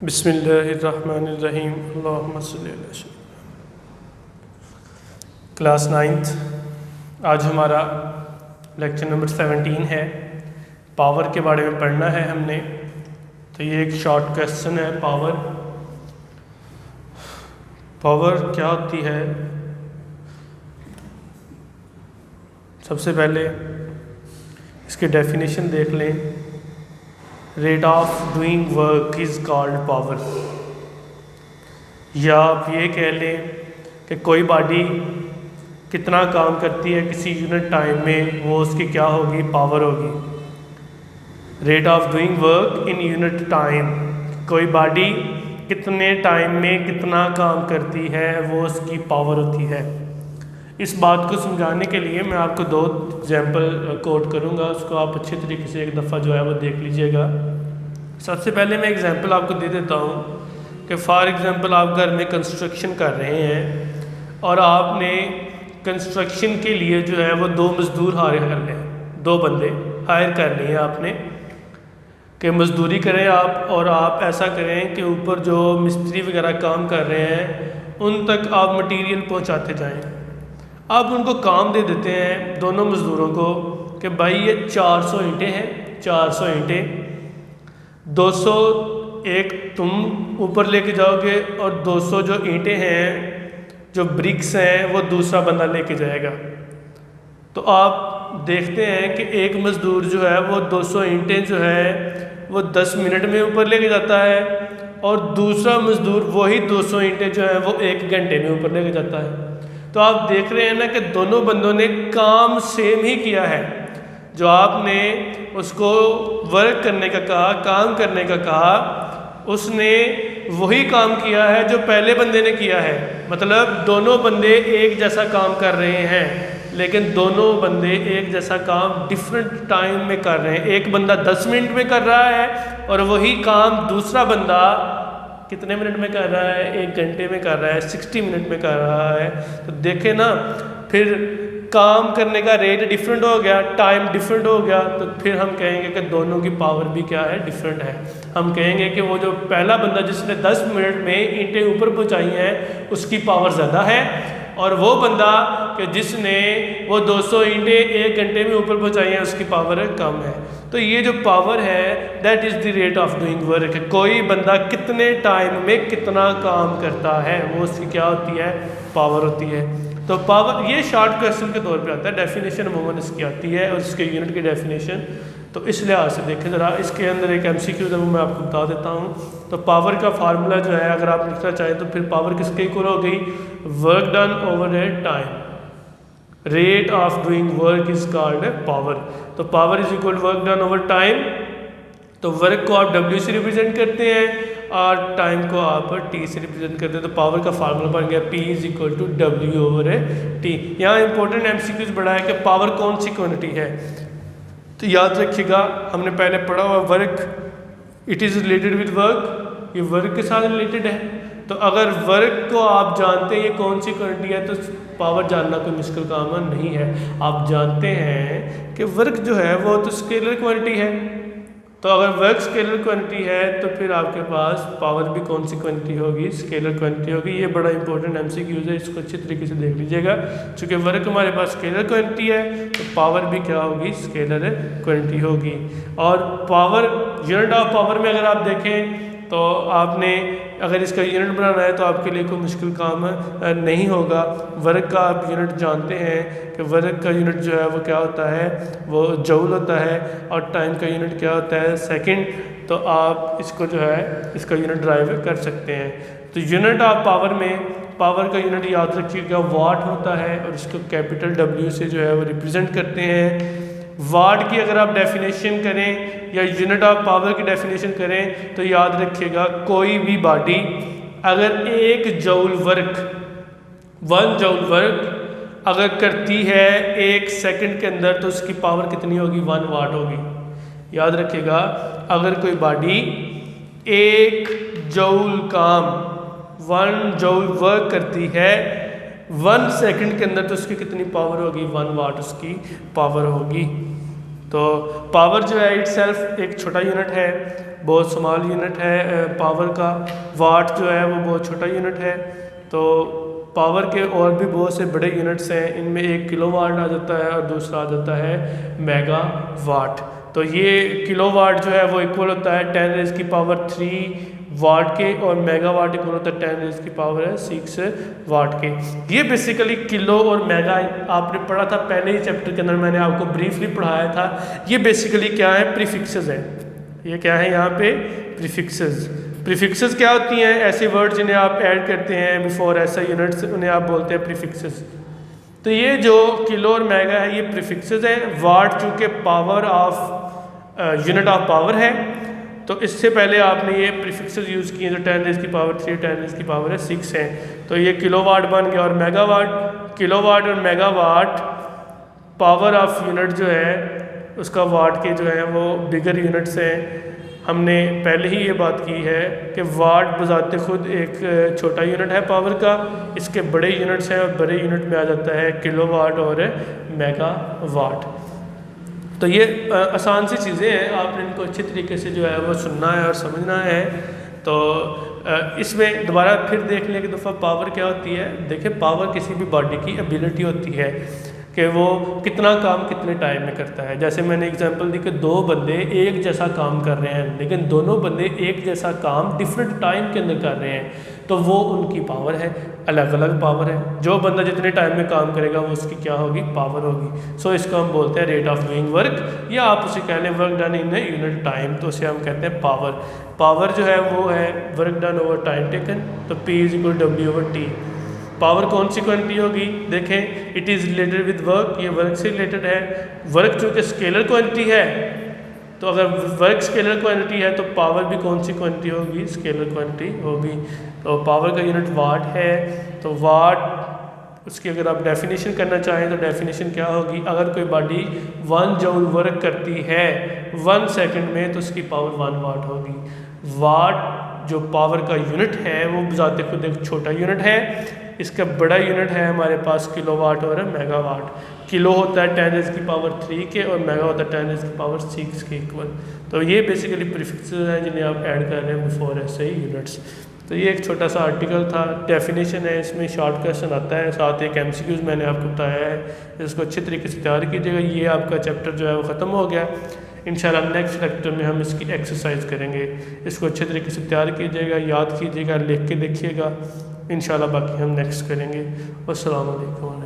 बिस्मिल्लाहिर्रहमानिर्रहीम अल्लाहुम्मा सल्लि अला सय्यिदिना। क्लास 9th, आज हमारा लेक्चर नंबर 17 है। पावर के बारे में पढ़ना है हमने। तो ये एक शॉर्ट क्वेश्चन है। पावर क्या होती है? सबसे पहले इसकी डेफिनेशन देख लें। Rate of doing work is called power. या आप ये कह लें कि कोई बॉडी कितना काम करती है किसी यूनिट टाइम में, वो उसकी क्या होगी? पावर होगी। Rate of doing work in unit time, कोई बॉडी कितने टाइम में कितना काम करती है, वो उसकी पावर होती है। इस बात को समझाने के लिए मैं आपको दो एग्जाम्पल कोट करूँगा, उसको आप अच्छे तरीके से एक दफ़ा जो है वो देख लीजिएगा। सबसे पहले मैं एग्जाम्पल आपको दे देता हूँ कि फॉर एग्ज़ाम्पल आप घर में कंस्ट्रक्शन कर रहे हैं और आपने कंस्ट्रक्शन के लिए जो है वो 2 मज़दूर हायर कर लें, 2 बंदे हायर कर लिए आपने कि मज़दूरी करें आप, और आप ऐसा करें कि ऊपर जो मिस्त्री वगैरह काम कर रहे हैं उन तक आप मटेरियल पहुँचाते जाएँ। आप उनको काम दे देते हैं दोनों मज़दूरों को कि भाई ये 400 ईंटें हैं, 400 ईंटें 200 एक तुम ऊपर लेके जाओगे और 200 जो ईंटें हैं, जो ब्रिक्स हैं, वो दूसरा बंदा लेके जाएगा। तो आप देखते हैं कि एक मज़दूर जो है वो 200 ईंटें जो है वो 10 मिनट में ऊपर लेके जाता है, और दूसरा मज़दूर वही 200 ईंटें जो है वो 1 घंटे में ऊपर लेके जाता है। तो आप देख रहे हैं ना कि दोनों बंदों ने काम सेम ही किया है। जो आपने उसको वर्क करने का कहा, काम करने का कहा, उसने वही काम किया है जो पहले बंदे ने किया है। मतलब दोनों बंदे एक जैसा काम कर रहे हैं, लेकिन दोनों बंदे एक जैसा काम डिफरेंट टाइम में कर रहे हैं। एक बंदा 10 मिनट में कर रहा है और वही काम दूसरा बंदा कितने मिनट में कर रहा है? 1 घंटे में कर रहा है, 60 मिनट में कर रहा है। तो देखें ना, फिर काम करने का रेट डिफरेंट हो गया, टाइम डिफरेंट हो गया, तो फिर हम कहेंगे कि दोनों की पावर भी क्या है? डिफरेंट है। हम कहेंगे कि वो जो पहला बंदा जिसने 10 मिनट में ईंटें ऊपर पहुंचाई हैं उसकी पावर ज़्यादा है, और वो बंदा कि जिसने वो 200 ईंटें 1 घंटे में ऊपर पहुंचाई हैं उसकी पावर कम है। तो ये जो पावर है that is the rate of doing work. कोई बंदा कितने टाइम में कितना काम करता है, वो उसकी क्या होती है? पावर होती है। तो पावर ये शॉर्ट क्वेश्चन के तौर पे आता है। डेफिनेशन अमूमन इसकी आती है और इसके यूनिट की डेफिनेशन। तो इस लिहाज से देखें ज़रा, इसके अंदर एक MCQ है वो मैं आपको बता देता हूँ। तो पावर का फार्मूला जो है अगर आप लिखना चाहें तो फिर पावर किसके इक्वल हो गई? Work done over a time. Rate of doing work is called a power. तो power is equal work done over time. तो वर्क को आप W से रिप्रेजेंट करते हैं और टाइम को आप T से रिप्रेजेंट करते हैं। तो पावर का फार्मूला बन गया P is equal to W over a T। यहाँ इंपॉर्टेंट MCQs बड़ा है कि पावर कौन सी क्वांटिटी है। तो याद रखिएगा, हमने पहले पढ़ा हुआ work it is related with work, ये वर्क के साथ रिलेटेड है। तो अगर वर्क को आप जानते हैं ये कौन सी क्वांटिटी है, तो पावर जानना कोई मुश्किल काम नहीं है। आप जानते हैं कि वर्क जो है वो तो स्केलर क्वांटिटी है। तो अगर वर्क स्केलर क्वांटिटी है तो फिर आपके पास पावर भी कौन सी क्वांटिटी होगी? स्केलर क्वांटिटी होगी। ये बड़ा इंपॉर्टेंट MCQ है, इसको अच्छी तरीके से देख लीजिएगा। चूँकि वर्क हमारे पास स्केलर क्वांटिटी है तो पावर भी क्या होगी? स्केलर क्वांटिटी होगी। और पावर, यूनिट ऑफ पावर में अगर आप देखें तो आपने अगर इसका यूनिट बनाना है तो आपके लिए कोई मुश्किल काम नहीं होगा। वर्क का आप यूनिट जानते हैं कि वर्क का यूनिट जो है वो क्या होता है? वो जूल होता है, और टाइम का यूनिट क्या होता है? सेकंड। तो आप इसको जो है इसका यूनिट ड्राइव कर सकते हैं। तो यूनिट ऑफ पावर में पावर का यूनिट याद रखिएगा वाट होता है, और इसको कैपिटल W से जो है वो रिप्रेजेंट करते हैं। वाट की अगर आप डेफिनेशन करें या यूनिट ऑफ पावर की डेफिनेशन करें तो याद रखिएगा, कोई भी बॉडी अगर 1 जूल वर्क 1 जूल वर्क अगर करती है 1 सेकंड के अंदर तो उसकी पावर कितनी होगी? 1 वाट होगी। याद रखिएगा, अगर कोई बॉडी 1 जूल काम 1 जूल वर्क करती है 1 सेकंड के अंदर तो उसकी कितनी पावर होगी? 1 वाट उसकी पावर होगी। तो पावर जो है इट सेल्फ एक छोटा यूनिट है, बहुत स्मॉल यूनिट है पावर का। वाट जो है वो बहुत छोटा यूनिट है। तो पावर के और भी बहुत से बड़े यूनिट्स हैं, इनमें एक किलोवाट आ जाता है और दूसरा आ जाता है मेगावाट। तो ये किलोवाट जो है वो इक्वल होता है 10 रेज़ की पावर 3 वाट के, और मेगावाट इक्वल होता है 10 रेज़ की पावर है 6 वाट के। ये बेसिकली किलो और मेगा आपने पढ़ा था पहले ही चैप्टर के अंदर, मैंने आपको ब्रीफली पढ़ाया था। ये बेसिकली क्या है, प्रीफिक्सेस हैं। ये क्या है यहाँ पे, प्रीफिक्सेस। प्रीफिक्सेस क्या होती हैं, ऐसे वर्ड जिन्हें आप ऐड करते हैं बिफोर ऐसा यूनिट्स, उन्हें आप बोलते हैं प्रीफिक्सेस। तो ये जो किलो और मेगा है ये प्रीफिक्सेस हैं। वाट चूँकि power of unit of power है, तो इससे पहले आपने ये प्रीफिक्सेस यूज़ किए जो 10 रेज़ की पावर 3 10 रेज़ की पावर है 6 हैं। तो ये किलोवाट बन गया। और मेगावाट, किलोवाट और मेगावाट पावर ऑफ यूनिट जो है उसका वाट के जो है वो बिगर यूनिट्स हैं। हमने पहले ही ये बात की है कि वाट बजाते खुद एक छोटा यूनिट है पावर का, इसके बड़े यूनिट्स हैं और बड़े यूनिट में आ जाता है किलोवाट और मेगावाट। तो ये आसान सी चीज़ें हैं, आपने इनको अच्छे तरीके से जो है वो सुनना है और समझना है। तो इसमें दोबारा फिर देख लें कि दफ़ा पावर क्या होती है। देखिए, पावर किसी भी बॉडी की एबिलिटी होती है कि वो कितना काम कितने टाइम में करता है। जैसे मैंने एग्जांपल दी कि दो बंदे एक जैसा काम कर रहे हैं, लेकिन दोनों बंदे एक जैसा काम डिफरेंट टाइम के अंदर कर रहे हैं, तो वो उनकी पावर है, अलग अलग पावर है। जो बंदा जितने टाइम में काम करेगा वो उसकी क्या होगी, पावर होगी। सो इसको हम बोलते हैं रेट ऑफ डूइंग वर्क, या आप उसे कह लें work done in a unit time, तो उसे हम कहते हैं पावर। पावर जो है वो है work done over time taken, तो P is equal W over T। Power कौन सी क्वांटिटी होगी, देखें, it is related with work, ये वर्क से रिलेटेड है। वर्क चूँकि स्केलर क्वांटिटी है, तो अगर वर्क स्केलर क्वांटिटी है तो पावर भी कौन सी क्वांटिटी होगी, स्केलर क्वांटिटी होगी। तो पावर का यूनिट वाट है, तो वाट उसकी अगर आप डेफिनेशन करना चाहें तो डेफिनेशन क्या होगी, अगर कोई बॉडी 1 जूल वर्क करती है 1 सेकंड में तो उसकी पावर 1 वाट होगी। वाट जो पावर का यूनिट है वो बजाते खुद एक छोटा यूनिट है, इसका बड़ा यूनिट है हमारे पास किलोवाट और मेगावाट। किलो होता है 10 रेज़ की पावर 3 के, और मेगा होता है 10 रेज़ की पावर 6 के इक्वल। तो ये बेसिकली प्रीफिक्सेस हैं जिन्हें आप ऐड कर रहे हैं बिफोर ऐसे ही यूनिट्स। तो ये एक छोटा सा आर्टिकल था, डेफिनेशन है, इसमें शॉर्ट क्वेश्चन आता है, साथ एक MCQs मैंने आपको बताया है, इसको अच्छे तरीके से तैयार कीजिएगा। ये आपका चैप्टर जो है वो ख़त्म हो गया। इंशाल्लाह नेक्स्ट लेक्चर में हम इसकी एक्सरसाइज करेंगे। इसको अच्छे तरीके से तैयार कीजिएगा, याद कीजिएगा, लिख के देखिएगा। इंशाल्लाह बाकी हम नेक्स्ट करेंगे। अस्सलाम वालेकुम।